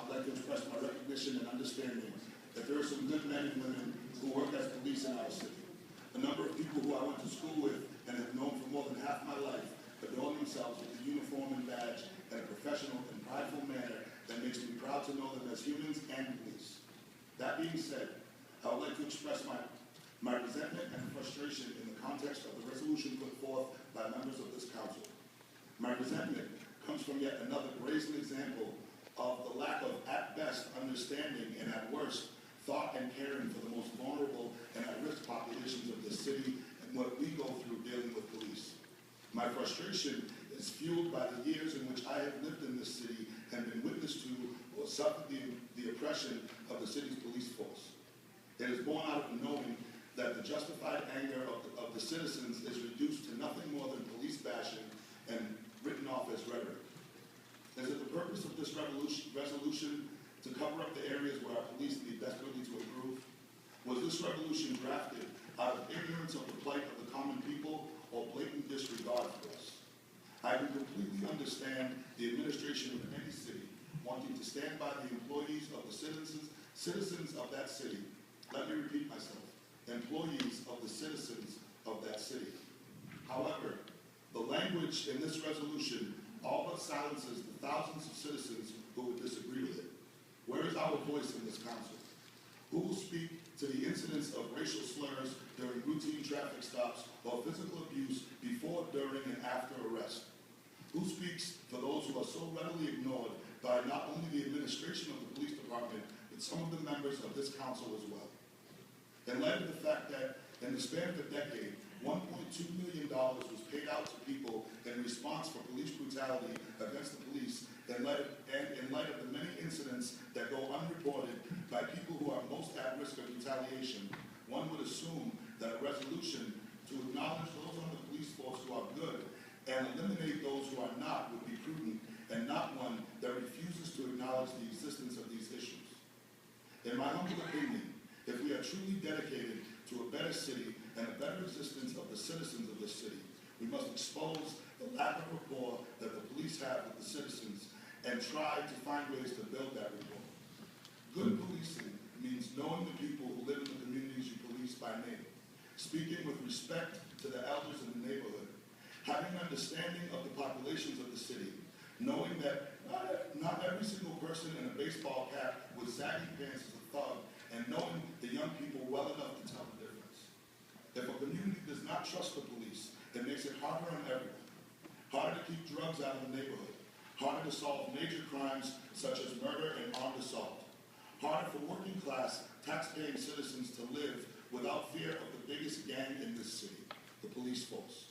would like to express my recognition and understanding that there are some good men and women who work as police in our city. A number of people who I went to school with and have known for more than half my life adorn themselves with a uniform and badge in a professional and prideful manner that makes me proud to know them as humans and police. That being said, I would like to express my resentment and frustration in the context of the resolution put forth by members of this council. My resentment comes from yet another brazen example of the lack of, at best, understanding and at worst, thought and caring for the most vulnerable and at-risk populations of this city and what we go through dealing with police. My frustration is fueled by the years in which I have lived in this city and been witness to or suffered the oppression of the city's police force. It is born out of knowing that the justified anger of the citizens is reduced to nothing more than police bashing and written off as rhetoric. Is it the purpose of this resolution to cover up the areas where our police need desperately to improve? Was this resolution drafted out of ignorance of the plight of the common people or blatant disregard for us? I can completely understand the administration of any city wanting to stand by the employees of the citizens of that city. Let me repeat myself. Employees of the citizens of that city. However, the language in this resolution all but silences the thousands of citizens who would disagree with it. Where is our voice in this council? Who will speak to the incidents of racial slurs during routine traffic stops or physical abuse before, during, and after arrest? Who speaks for those who are so readily ignored by not only the administration of the police department, but some of the members of this council as well? In light of the fact that in the span of a decade, $1.2 million was paid out to people in response for police brutality against the police, in light of the many incidents that go unreported by people who are most at risk of retaliation, one would assume that a resolution to acknowledge those on the police force who are good and eliminate those who are not would be prudent, and not one that refuses to acknowledge the existence of these issues. In my humble opinion, if we are truly dedicated to a better city and a better existence of the citizens of this city, we must expose the lack of rapport that the police have with the citizens and try to find ways to build that rapport. Good policing means knowing the people who live in the communities you police by name, speaking with respect to the elders in the neighborhood, having an understanding of the populations of the city, knowing that not every single person in a baseball cap with saggy pants is a thug, and knowing the young people well enough to tell the difference. If a community does not trust the police, it makes it harder on everyone. Harder to keep drugs out of the neighborhood. Harder to solve major crimes such as murder and armed assault. Harder for working class, tax-paying citizens to live without fear of the biggest gang in this city, the police force.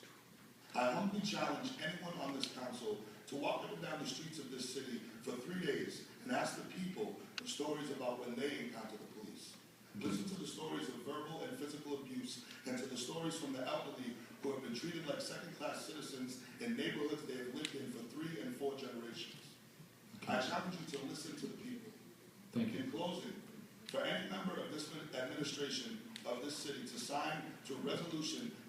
I humbly challenge anyone on this council to walk up and down the streets of this city for 3 days and ask the people the stories about when they encounter the police. Listen to the stories of verbal and physical abuse and to the stories from the elderly who have been treated like second-class citizens in neighborhoods they have lived in for 3 and 4 generations. I challenge you to listen to the people. Thank you. In closing, for any member of this administration of this city to sign to a resolution that